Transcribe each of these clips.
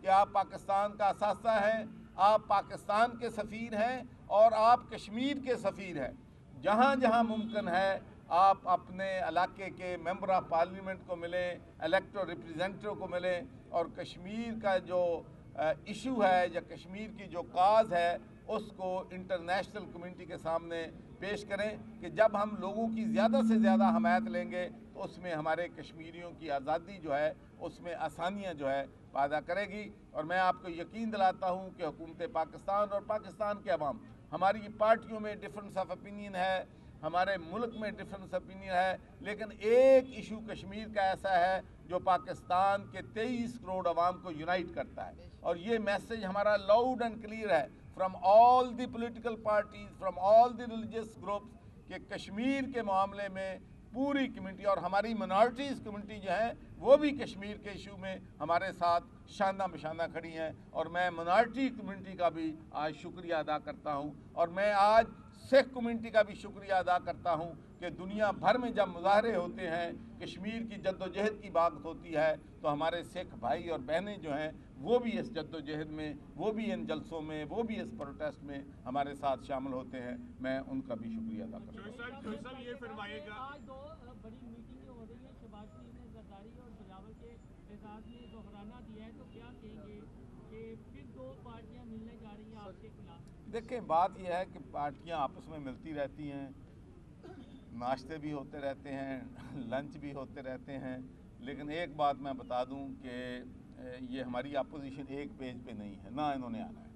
کہ آپ پاکستان کا اثاثہ ہیں، آپ پاکستان کے سفیر ہیں اور آپ کشمیر کے سفیر ہیں۔ جہاں جہاں ممکن ہے آپ اپنے علاقے کے ممبر آف پارلیمنٹ کو ملیں، الیکٹڈ ریپریزنٹیٹیو کو ملیں اور کشمیر کا جو ایشو ہے یا کشمیر کی جو کاز ہے اس کو انٹرنیشنل کمیونٹی کے سامنے پیش کریں کہ جب ہم لوگوں کی زیادہ سے زیادہ حمایت لیں گے تو اس میں ہمارے کشمیریوں کی آزادی جو ہے اس میں آسانیاں جو ہے پیدا کرے گی۔ اور میں آپ کو یقین دلاتا ہوں کہ حکومت پاکستان اور پاکستان کے عوام، ہماری پارٹیوں میں ڈفرینس آف اوپینین ہے، ہمارے ملک میں ڈفرینس اوپینین ہے، لیکن ایک ایشو کشمیر کا ایسا ہے جو پاکستان کے 23 کروڑ عوام کو یونائٹ کرتا ہے، اور یہ میسج ہمارا لاؤڈ اینڈ کلیئر ہے from all the political parties, from all the religious groups, کہ کشمیر کے معاملے میں پوری کمیونٹی اور ہماری منارٹیز کمیونٹی جو ہیں وہ بھی کشمیر کے ایشو میں ہمارے ساتھ شانہ بشانہ کھڑی ہیں، اور میں منارٹی کمیونٹی کا بھی آج شکریہ ادا کرتا ہوں، اور میں آج سکھ کمیونٹی کا بھی شکریہ ادا کرتا ہوں کہ دنیا بھر میں جب مظاہرے ہوتے ہیں، کشمیر کی جد و جہد کی بات ہوتی ہے، تو ہمارے سکھ بھائی اور بہنیں جو ہیں وہ بھی اس جد و جہد میں، وہ بھی ان جلسوں میں، وہ بھی اس پروٹیسٹ میں ہمارے ساتھ شامل ہوتے ہیں۔ میں ان کا بھی شکریہ ادا کرتا ہوں۔ جوئی صاحب یہ فرمائیے گا، آج دو بڑی میٹنگیں ہو رہی ہیں، شہباز شریف نے زرداری اور بلاول کے اعزاز میں دہرانہ دیا ہے، تو کیا کہیں گے کہ پھر دو پارٹیاں ملنے جا رہی ہیں آپ کے خلاف؟ دیکھیں، بات یہ ہے کہ پارٹیاں آپس میں ملتی رہتی ہیں، ناشتے بھی ہوتے رہتے ہیں، لنچ بھی ہوتے رہتے ہیں، لیکن ایک بات میں بتا دوں کہ یہ ہماری اپوزیشن ایک پیج پہ نہیں ہے، نہ انہوں نے آنا ہے۔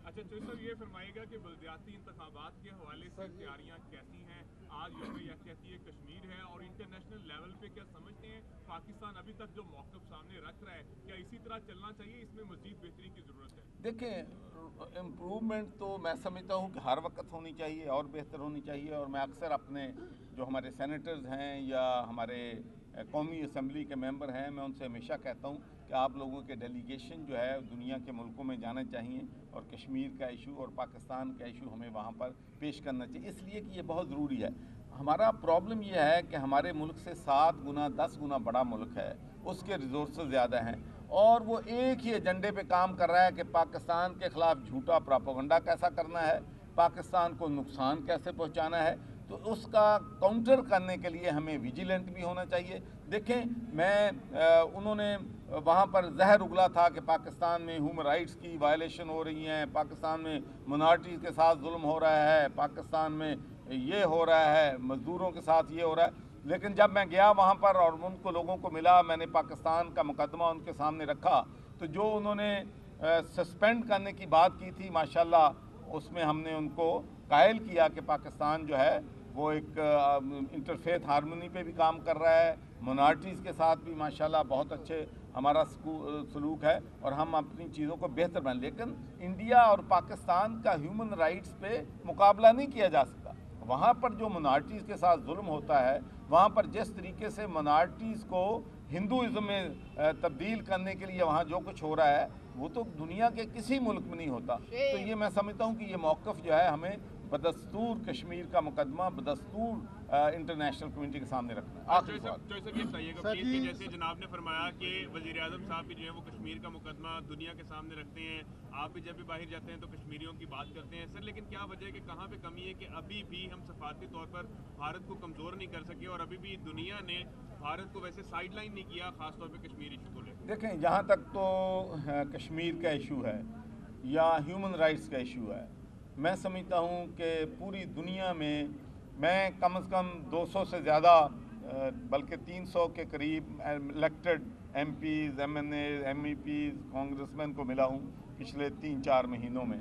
اچھا جوئی صاحب یہ فرمائیے گا کہ بلدیاتی انتخابات کے حوالے سے تیاریاں کیسی ہیں؟ آج یوم یکجہتی کشمیر ہے اور انٹرنیشنل لیول پہ کیا سمجھتے ہیں پاکستان ابھی تک جو موقف سامنے رکھ رہا ہے، کیا اسی طرح چلنا چاہیے، اس میں مزید بہتری کی ضرورت ہے؟ دیکھیں، امپروومنٹ تو میں سمجھتا ہوں کہ ہر وقت ہونی چاہیے اور بہتر ہونی چاہیے، اور میں اکثر اپنے جو ہمارے سینیٹرز ہیں یا ہمارے قومی اسمبلی کے ممبر ہیں، میں ان سے ہمیشہ کہتا ہوں کہ آپ لوگوں کے ڈیلیگیشن جو ہے دنیا کے ملکوں میں جانا چاہیے، اور کشمیر کا ایشو اور پاکستان کا ایشو ہمیں وہاں پر پیش کرنا چاہیے، اس لیے کہ یہ بہت ضروری ہے۔ ہمارا پرابلم یہ ہے کہ ہمارے ملک سے 7 گنا 10 گنا بڑا ملک ہے، اس کے ریسورسز زیادہ ہیں، اور وہ ایک ہی ایجنڈے پہ کام کر رہا ہے کہ پاکستان کے خلاف جھوٹا پراپیگنڈا کیسا کرنا ہے، پاکستان کو نقصان کیسے پہنچانا ہے۔ تو اس کا کاؤنٹر کرنے کے لیے ہمیں ویجیلنٹ بھی ہونا چاہیے۔ دیکھیں، انہوں نے وہاں پر زہر اگلا تھا کہ پاکستان میں ہیومن رائٹس کی وائلیشن ہو رہی ہیں، پاکستان میں منارٹیز کے ساتھ ظلم ہو رہا ہے، پاکستان میں یہ ہو رہا ہے، مزدوروں کے ساتھ یہ ہو رہا ہے۔ لیکن جب میں گیا وہاں پر اور ان کو لوگوں کو ملا، میں نے پاکستان کا مقدمہ ان کے سامنے رکھا، تو جو انہوں نے سسپینڈ کرنے کی بات کی تھی، ماشاءاللہ اس میں ہم نے ان کو قائل کیا کہ پاکستان جو ہے وہ ایک انٹرفیتھ ہارمونی پہ بھی کام کر رہا ہے، منارٹیز کے ساتھ بھی ماشاءاللہ بہت اچھے ہمارا سلوک ہے، اور ہم اپنی چیزوں کو بہتر بنائیں۔ لیکن انڈیا اور پاکستان کا ہیومن رائٹس پہ مقابلہ نہیں کیا جا سکتا۔ وہاں پر جو منارٹیز کے ساتھ ظلم ہوتا ہے، وہاں پر جس طریقے سے منارٹیز کو ہندوازم میں تبدیل کرنے کے لیے وہاں جو کچھ ہو رہا ہے، وہ تو دنیا کے کسی ملک میں نہیں ہوتا۔ تو یہ میں سمجھتا ہوں کہ یہ موقف جو ہے ہمیں بدستور کشمیر کا مقدمہ بدستور انٹرنیشنل کمیونٹی کے سامنے رکھنا ہے۔ آخری سوال جوئی صاحب یہ بتائیے گا پلیز، کہ جیسے جناب نے فرمایا کہ وزیر اعظم صاحب بھی جو ہے وہ کشمیر کا مقدمہ دنیا کے سامنے رکھتے ہیں، آپ بھی جب بھی باہر جاتے ہیں تو کشمیریوں کی بات کرتے ہیں سر، لیکن کیا وجہ ہے کہ کہاں پہ کمی ہے کہ ابھی بھی ہم سفارتی طور پر بھارت کو کمزور نہیں کر سکے، اور ابھی بھی دنیا نے بھارت کو ویسے سائیڈ لائن نہیں کیا، خاص طور پہ کشمیر ایشو کو لے؟ دیکھیں، جہاں تک تو کشمیر کا ایشو ہے یا ہیومن رائٹس کا ایشو ہے، میں سمجھتا ہوں کہ پوری دنیا میں کم از کم 200 سے زیادہ بلکہ 300 کے قریب elected MPs, M N A, MEPs, congressmen کو ملا ہوں پچھلے 3-4 مہینوں میں۔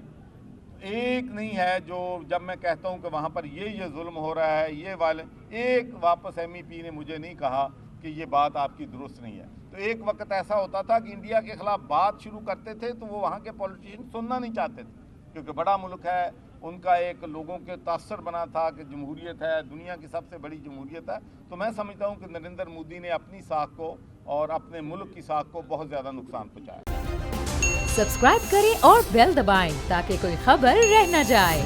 ایک نہیں ہے جو جب میں کہتا ہوں کہ وہاں پر یہ ظلم ہو رہا ہے، یہ والے، ایک واپس ایم ای پی نے مجھے نہیں کہا کہ یہ بات آپ کی درست نہیں ہے۔ تو ایک وقت ایسا ہوتا تھا کہ انڈیا کے خلاف بات شروع کرتے تھے تو وہ وہاں کے پولیٹیشین سننا نہیں چاہتے تھے، کیونکہ بڑا ملک ہے، ان کا ایک لوگوں کے تاثر بنا تھا کہ جمہوریت ہے، دنیا کی سب سے بڑی جمہوریت ہے۔ تو میں سمجھتا ہوں کہ نریندر مودی نے اپنی ساکھ کو اور اپنے ملک کی ساکھ کو بہت زیادہ نقصان پہنچایا۔ سبسکرائب کریں اور بیل دبائیں تاکہ کوئی خبر رہ نہ جائے۔